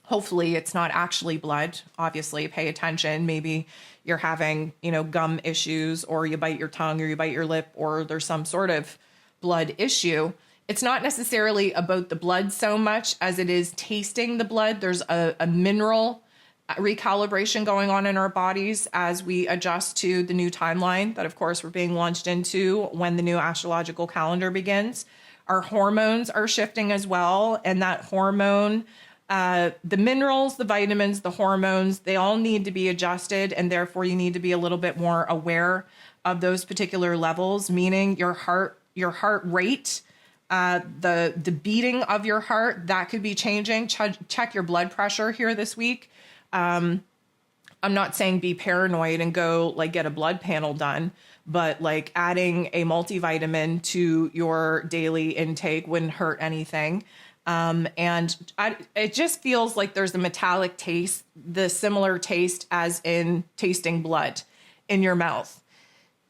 S1: Hopefully it's not actually blood. Obviously, pay attention. Maybe you're having, gum issues, or you bite your tongue, or you bite your lip, or there's some sort of blood issue. It's not necessarily about the blood so much as it is tasting the blood. There's a mineral recalibration going on in our bodies as we adjust to the new timeline that, of course, we're being launched into when the new astrological calendar begins. Our hormones are shifting as well, and that hormone, the minerals, the vitamins, the hormones, they all need to be adjusted, and therefore you need to be a little bit more aware of those particular levels, meaning your heart rate, the beating of your heart, that could be changing. Check your blood pressure here this week. I'm not saying be paranoid and go get a blood panel done, but adding a multivitamin to your daily intake wouldn't hurt anything. It just feels like there's a metallic taste, the similar taste as in tasting blood in your mouth.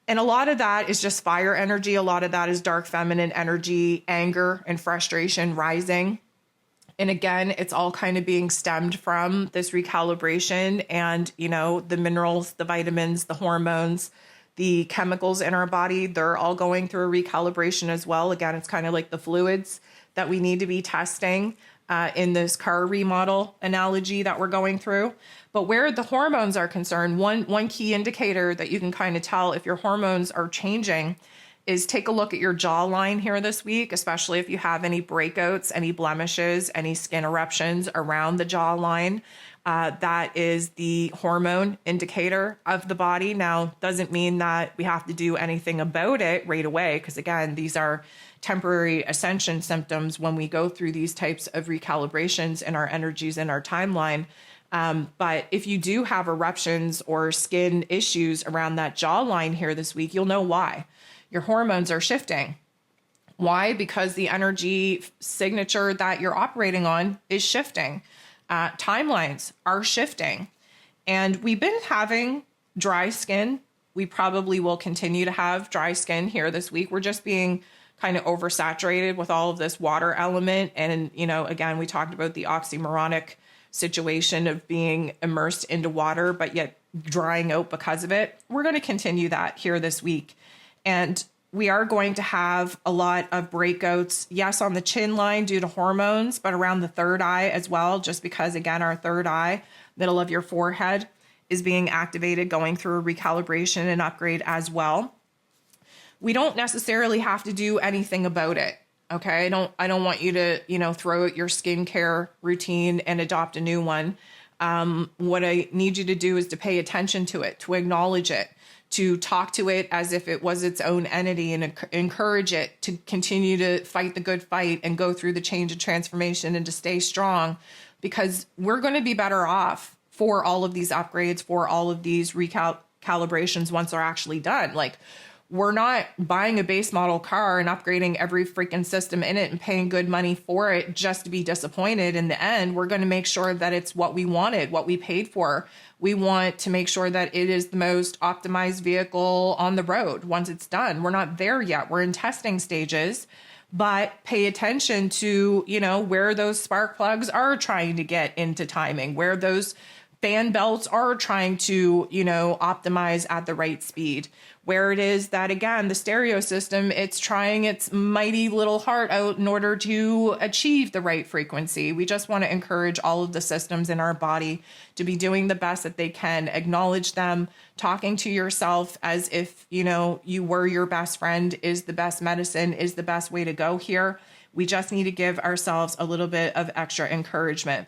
S1: And a lot of that is just fire energy. A lot of that is dark feminine energy, anger and frustration rising. And again, it's all kind of being stemmed from this recalibration and, the minerals, the vitamins, the hormones, the chemicals in our body, they're all going through a recalibration as well. Again, it's kind of like the fluids that we need to be testing in this car remodel analogy that we're going through. But where the hormones are concerned, one key indicator that you can kind of tell if your hormones are changing is take a look at your jawline here this week, especially if you have any breakouts, any blemishes, any skin eruptions around the jawline. That is the hormone indicator of the body. Now, doesn't mean that we have to do anything about it right away, because again, these are temporary ascension symptoms when we go through these types of recalibrations in our energies in our timeline. But if you do have eruptions or skin issues around that jawline here this week, you'll know why. Your hormones are shifting. Why? Because the energy signature that you're operating on is shifting. Timelines are shifting. And we've been having dry skin. We probably will continue to have dry skin here this week. We're just being kind of oversaturated with all of this water element. And, again, we talked about the oxymoronic situation of being immersed into water, but yet drying out because of it. We're going to continue that here this week. And we are going to have a lot of breakouts, yes, on the chin line due to hormones, but around the third eye as well, just because, again, our third eye, middle of your forehead, is being activated, going through a recalibration and upgrade as well. We don't necessarily have to do anything about it. Okay. I don't want you to, throw out your skincare routine and adopt a new one. What I need you to do is to pay attention to it, to acknowledge it, to talk to it as if it was its own entity, and encourage it to continue to fight the good fight and go through the change and transformation and to stay strong, because we're going to be better off for all of these upgrades, for all of these recalibrations once they're actually done. We're not buying a base model car and upgrading every freaking system in it and paying good money for it just to be disappointed in the end. We're going to make sure that it's what we wanted, what we paid for. We want to make sure that it is the most optimized vehicle on the road once it's done. We're not there yet. We're in testing stages, but pay attention to, where those spark plugs are trying to get into timing, where those fan belts are trying to, optimize at the right speed, where it is that, again, the stereo system, it's trying its mighty little heart out in order to achieve the right frequency. We just want to encourage all of the systems in our body to be doing the best that they can, acknowledge them, talking to yourself as if, you were your best friend is the best medicine, is the best way to go here. We just need to give ourselves a little bit of extra encouragement.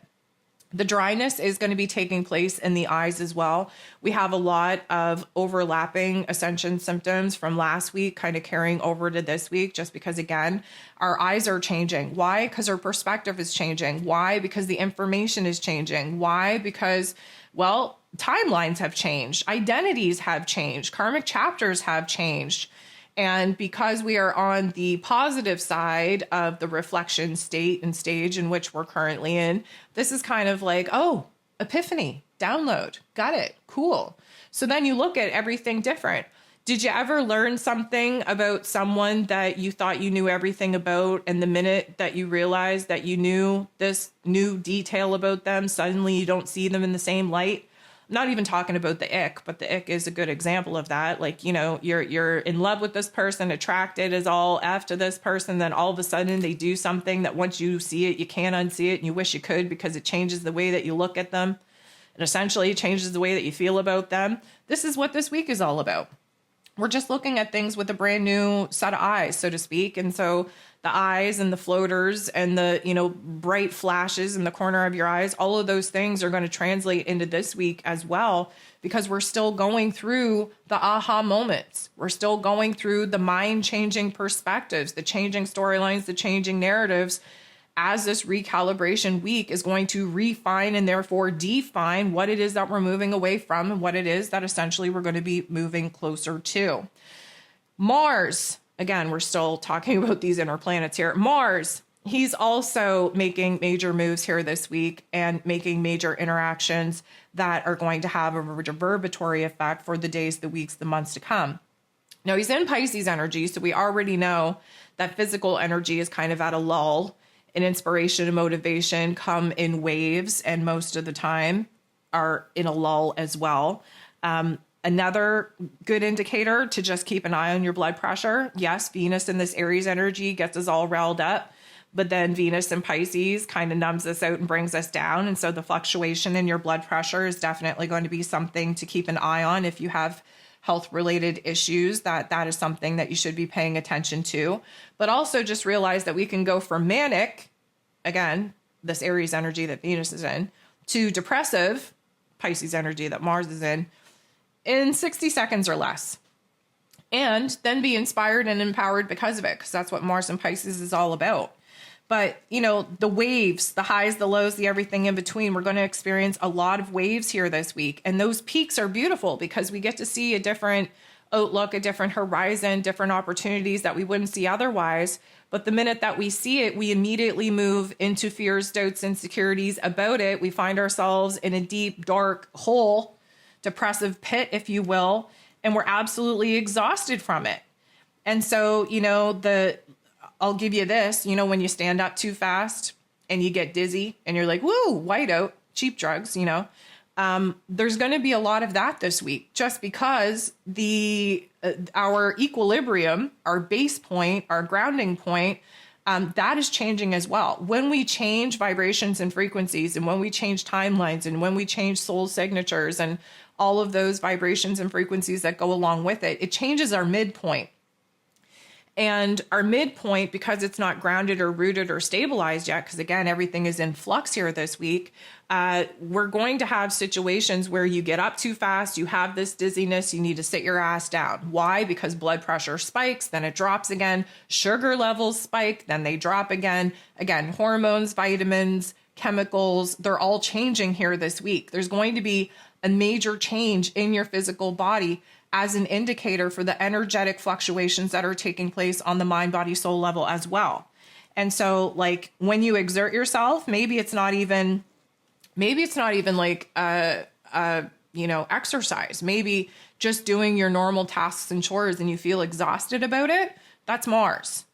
S1: The dryness is going to be taking place in the eyes as well. We have a lot of overlapping ascension symptoms from last week kind of carrying over to this week, just because, again, our eyes are changing. Why? Because our perspective is changing. Why? Because the information is changing. Why? Because, timelines have changed. Identities have changed. Karmic chapters have changed. And because we are on the positive side of the reflection state and stage in which we're currently in, this is kind of like, oh, epiphany, download, got it, cool. So then you look at everything different. Did you ever learn something about someone that you thought you knew everything about, and the minute that you realized that you knew this new detail about them, suddenly you don't see them in the same light? I'm not even talking about the ick, but the ick is a good example of that. Like, you know, you're in love with this person, attracted as all F to this person, then all of a sudden they do something that once you see it, you can't unsee it, and you wish you could, because it changes the way that you look at them. It essentially changes the way that you feel about them. This is what this week is all about. We're just looking at things with a brand new set of eyes, so to speak. And so the eyes and the floaters and the, you know, bright flashes in the corner of your eyes, all of those things are going to translate into this week as well, because we're still going through the aha moments. We're still going through the mind-changing perspectives, the changing storylines, the changing narratives, as this recalibration week is going to refine and therefore define what it is that we're moving away from and what it is that essentially we're going to be moving closer to. Mars, again, we're still talking about these inner planets here. Mars, he's also making major moves here this week and making major interactions that are going to have a reverberatory effect for the days, the weeks, the months to come. Now, he's in Pisces energy, so we already know that physical energy is kind of at a lull. And inspiration and motivation come in waves, and most of the time are in a lull as well. Another good indicator to just keep an eye on your blood pressure. Yes, Venus in this Aries energy gets us all riled up, but then Venus in Pisces kind of numbs us out and brings us down. And so the fluctuation in your blood pressure is definitely going to be something to keep an eye on. If you have health-related issues, that is something that you should be paying attention to. But also just realize that we can go from manic, again, this Aries energy that Venus is in, to depressive, Pisces energy that Mars is in 60 seconds or less. And then be inspired and empowered because of it, because that's what Mars and Pisces is all about. But, you know, the waves, the highs, the lows, the everything in between, we're going to experience a lot of waves here this week. And those peaks are beautiful because we get to see a different outlook, a different horizon, different opportunities that we wouldn't see otherwise. But the minute that we see it, we immediately move into fears, doubts, insecurities about it. We find ourselves in a deep, dark hole, depressive pit, if you will, and we're absolutely exhausted from it. And so, you know, I'll give you this, you know, when you stand up too fast and you get dizzy and you're like, woo, whiteout, cheap drugs, you know, there's going to be a lot of that this week, just because our equilibrium, our base point, our grounding point, that is changing as well. When we change vibrations and frequencies, and when we change timelines, and when we change soul signatures and all of those vibrations and frequencies that go along with it, it changes our midpoint. And our midpoint, because it's not grounded or rooted or stabilized yet, because again, everything is in flux here this week, we're going to have situations where you get up too fast, you have this dizziness, you need to sit your ass down. Why? Because blood pressure spikes, then it drops again, sugar levels spike, then they drop again. Again, hormones, vitamins, chemicals, they're all changing here this week. There's going to be a major change in your physical body as an indicator for the energetic fluctuations that are taking place on the mind, body, soul level as well. And so, like, when you exert yourself, maybe it's not even like exercise. Maybe just doing your normal tasks and chores and you feel exhausted about it. That's Mars.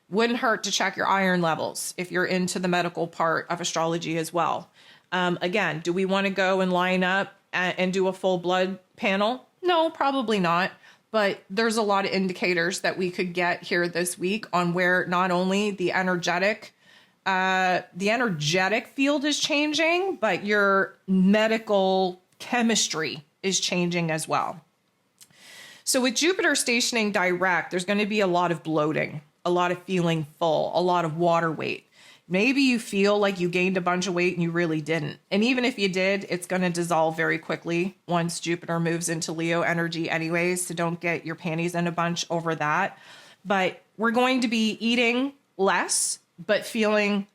S1: Wouldn't hurt to check your iron levels if you're into the medical part of astrology as well. Again, do we want to go and line up and do a full blood panel? No, probably not. But there's a lot of indicators that we could get here this week on where not only the energetic field is changing, but your medical chemistry is changing as well. So with Jupiter stationing direct, there's going to be a lot of bloating, a lot of feeling full, a lot of water weight. Maybe you feel like you gained a bunch of weight and you really didn't. And even if you did, it's going to dissolve very quickly once Jupiter moves into Leo energy anyways. So don't get your panties in a bunch over that. But we're going to be eating less, but feeling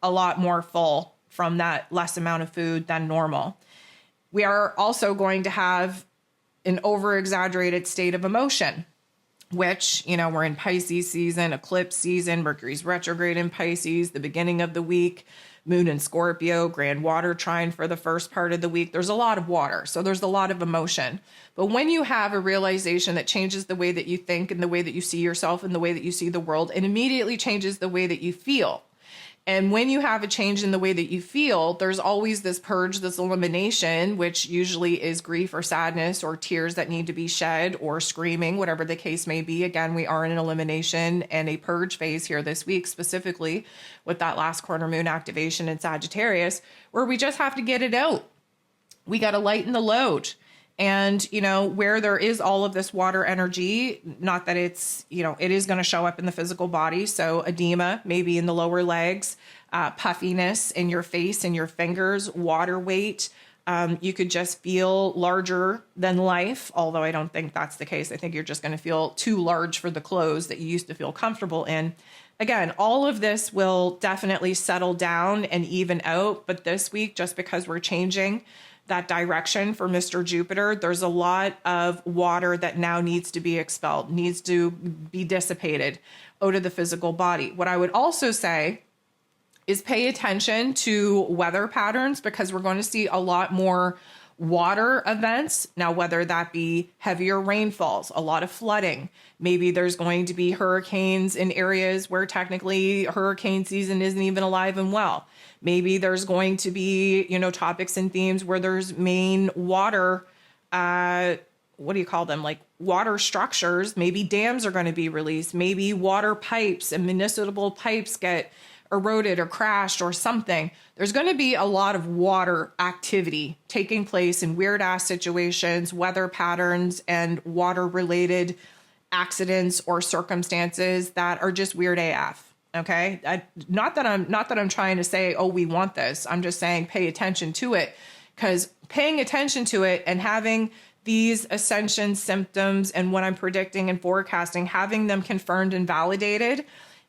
S1: a lot more full from that less amount of food than normal. We are also going to have an over-exaggerated state of emotion, which, you know, we're in Pisces season, eclipse season, Mercury's retrograde in Pisces, the beginning of the week. Moon in Scorpio, grand water trine for the first part of the week. There's a lot of water, so there's a lot of emotion. But when you have a realization that changes the way that you think and the way that you see yourself and the way that you see the world, it immediately changes the way that you feel. And when you have a change in the way that you feel, there's always this purge, this elimination, which usually is grief or sadness or tears that need to be shed or screaming, whatever the case may be. Again, we are in an elimination and a purge phase here this week, specifically with that last quarter moon activation in Sagittarius, where we just have to get it out. We got to lighten the load. And, where there is all of this water energy, not that it's, it is going to show up in the physical body. So edema, maybe in the lower legs, puffiness in your face and your fingers, water weight. You could just feel larger than life, although I don't think that's the case. I think you're just going to feel too large for the clothes that you used to feel comfortable in. Again, all of this will definitely settle down and even out. But this week, just because we're changing that direction for Mr. Jupiter, there's a lot of water that now needs to be expelled, needs to be dissipated out of the physical body. What I would also say is pay attention to weather patterns, because we're going to see a lot more water events. Now, whether that be heavier rainfalls, a lot of flooding, maybe there's going to be hurricanes in areas where technically hurricane season isn't even alive and well. Maybe there's going to be, topics and themes where there's main water, what do you call them? Like water structures. Maybe dams are going to be released. Maybe water pipes and municipal pipes get eroded or crashed or something. There's going to be a lot of water activity taking place in weird ass situations, weather patterns, and water related accidents or circumstances that are just weird AF. Okay. Not that I'm trying to say, oh, we want this. I'm just saying, pay attention to it, because paying attention to it and having these ascension symptoms and what I'm predicting and forecasting, having them confirmed and validated.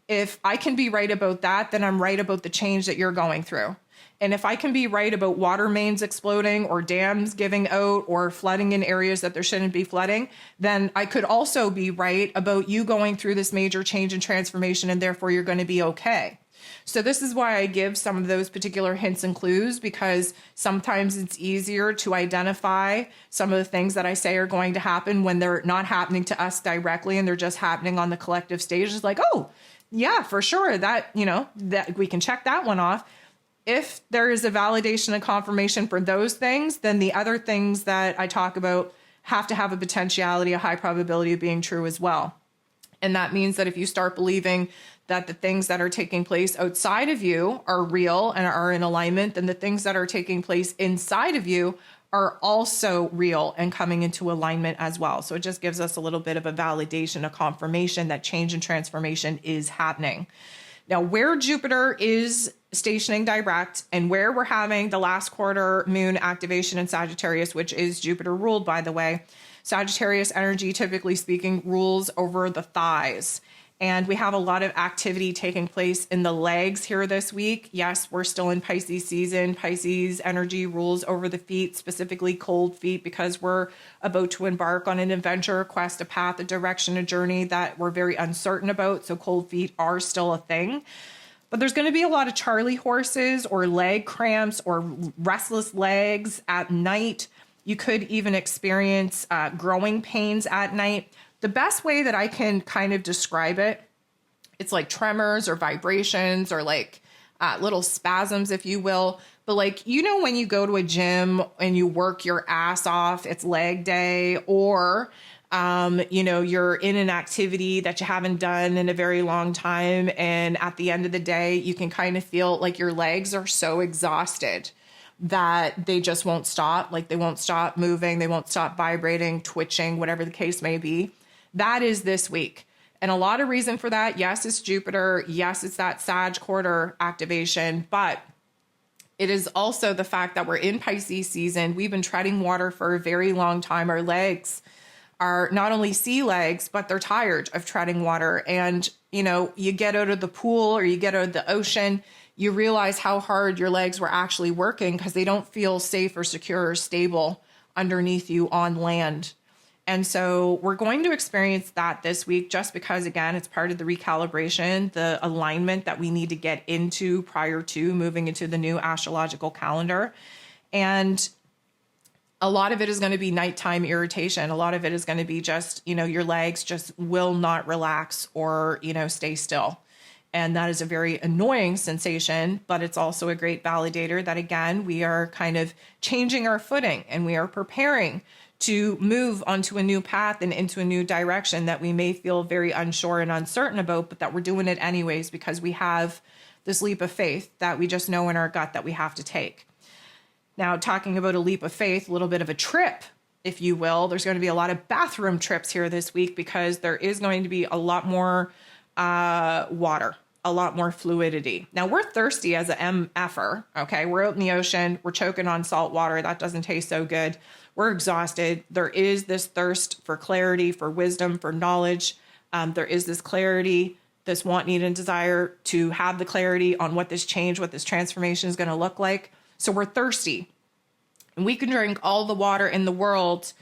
S1: If I can be right about that, then I'm right about the change that you're going through. And if I can be right about water mains exploding or dams giving out or flooding in areas that there shouldn't be flooding, then I could also be right about you going through this major change and transformation, and therefore you're going to be okay. So this is why I give some of those particular hints and clues, because sometimes it's easier to identify some of the things that I say are going to happen when they're not happening to us directly and they're just happening on the collective stage. It's like, oh, yeah, for sure. That we can check that one off. If there is a validation and confirmation for those things, then the other things that I talk about have to have a potentiality, a high probability of being true as well. And that means that if you start believing that the things that are taking place outside of you are real and are in alignment, then the things that are taking place inside of you are also real and coming into alignment as well. So it just gives us a little bit of a validation, a confirmation that change and transformation is happening. Now, where Jupiter is stationing direct and where we're having the last quarter moon activation in Sagittarius, which is Jupiter ruled, by the way, Sagittarius energy, typically speaking, rules over the thighs. And we have a lot of activity taking place in the legs here this week. Yes, we're still in Pisces season. Pisces energy rules over the feet, specifically cold feet, because we're about to embark on an adventure, a quest, a path, a direction, a journey that we're very uncertain about. So cold feet are still a thing. But there's going to be a lot of Charlie horses or leg cramps or restless legs at night. You could even experience growing pains at night. The best way that I can kind of describe it, it's like tremors or vibrations or like little spasms, if you will. But like, when you go to a gym and you work your ass off, it's leg day, or, you're in an activity that you haven't done in a very long time. And at the end of the day, you can kind of feel like your legs are so exhausted that they just won't stop. Like they won't stop moving. They won't stop vibrating, twitching, whatever the case may be. That is this week. And a lot of reason for that. Yes, it's Jupiter. Yes, it's that Sag quarter activation, but it is also the fact that we're in Pisces season. We've been treading water for a very long time. Our legs are not only sea legs, but they're tired of treading water. And, you get out of the pool or you get out of the ocean, you realize how hard your legs were actually working because they don't feel safe or secure or stable underneath you on land. And so we're going to experience that this week just because, again, it's part of the recalibration, the alignment that we need to get into prior to moving into the new astrological calendar. And a lot of it is going to be nighttime irritation. A lot of it is going to be just, your legs just will not relax or, stay still. And that is a very annoying sensation, but it's also a great validator that, again, we are kind of changing our footing and we are preparing to move onto a new path and into a new direction that we may feel very unsure and uncertain about, but that we're doing it anyways because we have this leap of faith that we just know in our gut that we have to take. Now, talking about a leap of faith, a little bit of a trip, if you will, there's going to be a lot of bathroom trips here this week because there is going to be a lot more water, a lot more fluidity. Now, we're thirsty as an MFer, okay? We're out in the ocean. We're choking on salt water. That doesn't taste so good. We're exhausted. There is this thirst for clarity, for wisdom, for knowledge. There is this clarity, this want, need, and desire to have the clarity on what this change, what this transformation is going to look like. So we're thirsty. And we can drink all the water in the world,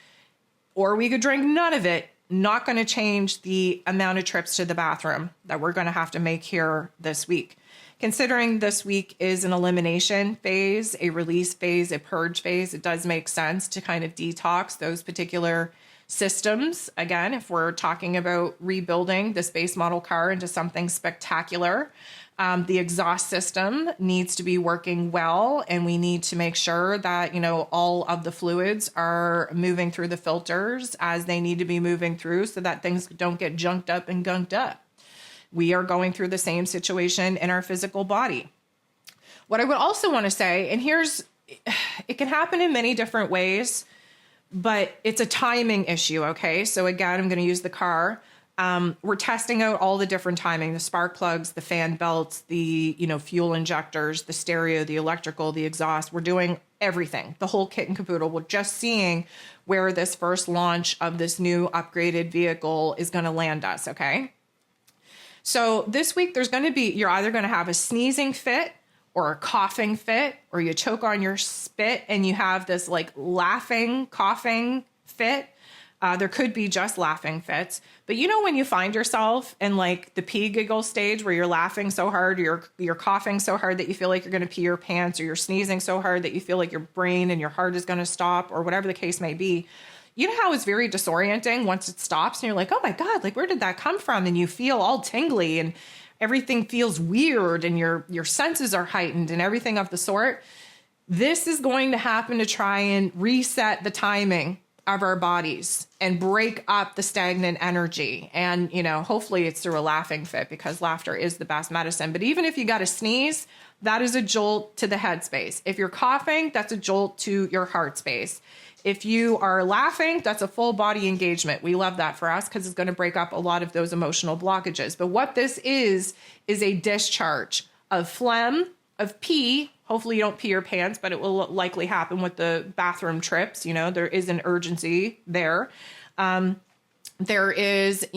S1: or we could drink none of it. Not going to change the amount of trips to the bathroom that we're going to have to make here this week. Considering this week is an elimination phase, a release phase, a purge phase, it does make sense to kind of detox those particular systems. Again, if we're talking about rebuilding this base model car into something spectacular, the exhaust system needs to be working well, and we need to make sure that, all of the fluids are moving through the filters as they need to be moving through so that things don't get junked up and gunked up. We are going through the same situation in our physical body. What I would also want to say, and it can happen in many different ways, but it's a timing issue, okay? So again, I'm going to use the car. We're testing out all the different timing, the spark plugs, the fan belts, the, fuel injectors, the stereo, the electrical, the exhaust. We're doing everything, the whole kit and caboodle. We're just seeing where this first launch of this new upgraded vehicle is going to land us, okay? So this week you're either going to have a sneezing fit or a coughing fit, or you choke on your spit and you have this like laughing, coughing fit. There could be just laughing fits, but when you find yourself in like the pee giggle stage where you're laughing so hard, or you're coughing so hard that you feel like you're going to pee your pants, or you're sneezing so hard that you feel like your brain and your heart is going to stop, or whatever the case may be. You know how it's very disorienting once it stops and you're like, oh my God, like where did that come from? And you feel all tingly and everything feels weird and your senses are heightened and everything of the sort. This is going to happen to try and reset the timing of our bodies and break up the stagnant energy. And, hopefully it's through a laughing fit because laughter is the best medicine. But even if you got to sneeze, that is a jolt to the headspace. If you're coughing, that's a jolt to your heart space. If you are laughing, that's a full body engagement. We love that for us because it's going to break up a lot of those emotional blockages. But what this is a discharge of phlegm, of pee. Hopefully you don't pee your pants, but it will likely happen with the bathroom trips. There is an urgency there. There is,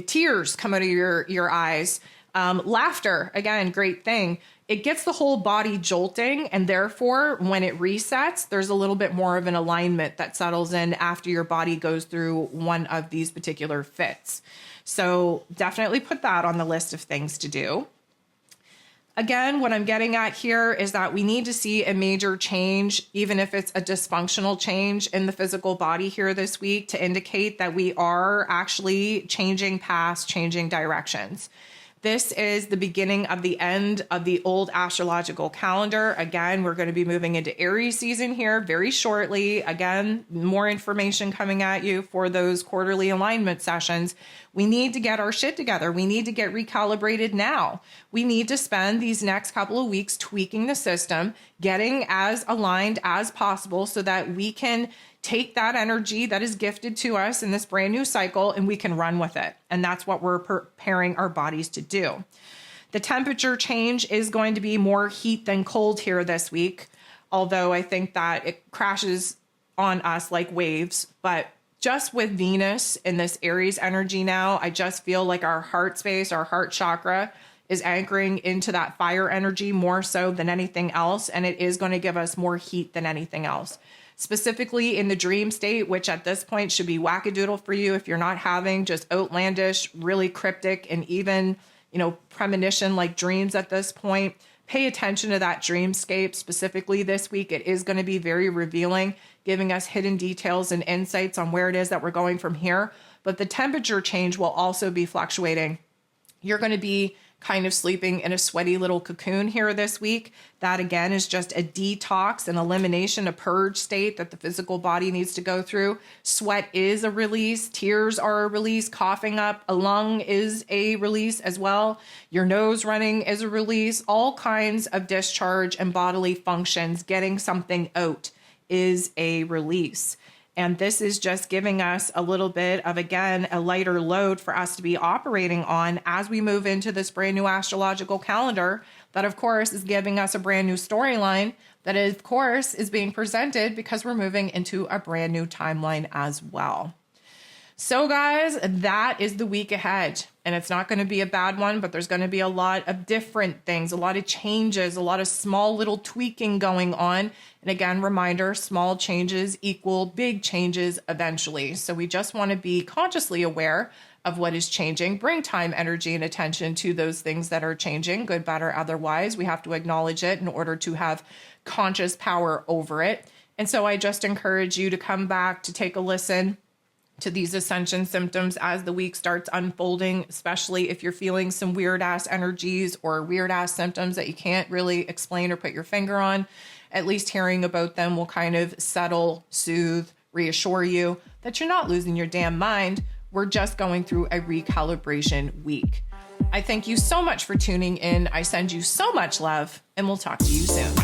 S1: tears come out of your eyes. Laughter, again, great thing. It gets the whole body jolting, and therefore when it resets, there's a little bit more of an alignment that settles in after your body goes through one of these particular fits. So definitely put that on the list of things to do. Again, what I'm getting at here is that we need to see a major change, even if it's a dysfunctional change in the physical body here this week, to indicate that we are actually changing paths, changing directions. This is the beginning of the end of the old astrological calendar. Again, we're going to be moving into Aries season here very shortly. Again, more information coming at you for those quarterly alignment sessions. We need to get our shit together. We need to get recalibrated now. We need to spend these next couple of weeks tweaking the system, getting as aligned as possible so that we can take that energy that is gifted to us in this brand new cycle and we can run with it. And that's what we're preparing our bodies to do. The temperature change is going to be more heat than cold here this week, although I think that it crashes on us like waves. But just with Venus in this Aries energy now, I just feel like our heart space, our heart chakra is anchoring into that fire energy more so than anything else. And it is going to give us more heat than anything else. Specifically in the dream state, which at this point should be wackadoodle for you if you're not having just outlandish, really cryptic, and even, premonition like dreams at this point. Pay attention to that dreamscape. Specifically this week, it is going to be very revealing, giving us hidden details and insights on where it is that we're going from here. But the temperature change will also be fluctuating. You're going to be kind of sleeping in a sweaty little cocoon here this week. That again is just a detox, an elimination, a purge state that the physical body needs to go through. Sweat is a release. Tears are a release. Coughing up a lung is a release as well. Your nose running is a release. All kinds of discharge and bodily functions, getting something out is a release. And this is just giving us a little bit of, again, a lighter load for us to be operating on as we move into this brand new astrological calendar that, of course, is giving us a brand new storyline that, of course, is being presented because we're moving into a brand new timeline as well. So guys, that is the week ahead, and it's not going to be a bad one, but there's going to be a lot of different things, a lot of changes, a lot of small little tweaking going on. And again, reminder, small changes equal big changes eventually. So we just want to be consciously aware of what is changing, bring time, energy, and attention to those things that are changing, good, bad, or otherwise. We have to acknowledge it in order to have conscious power over it. And so I just encourage you to come back to take a listen to these ascension symptoms as the week starts unfolding, especially if you're feeling some weird ass energies or weird ass symptoms that you can't really explain or put your finger on. At least hearing about them will kind of settle, soothe, reassure you that you're not losing your damn mind. We're just going through a recalibration week. I thank you so much for tuning in. I send you so much love, and we'll talk to you soon.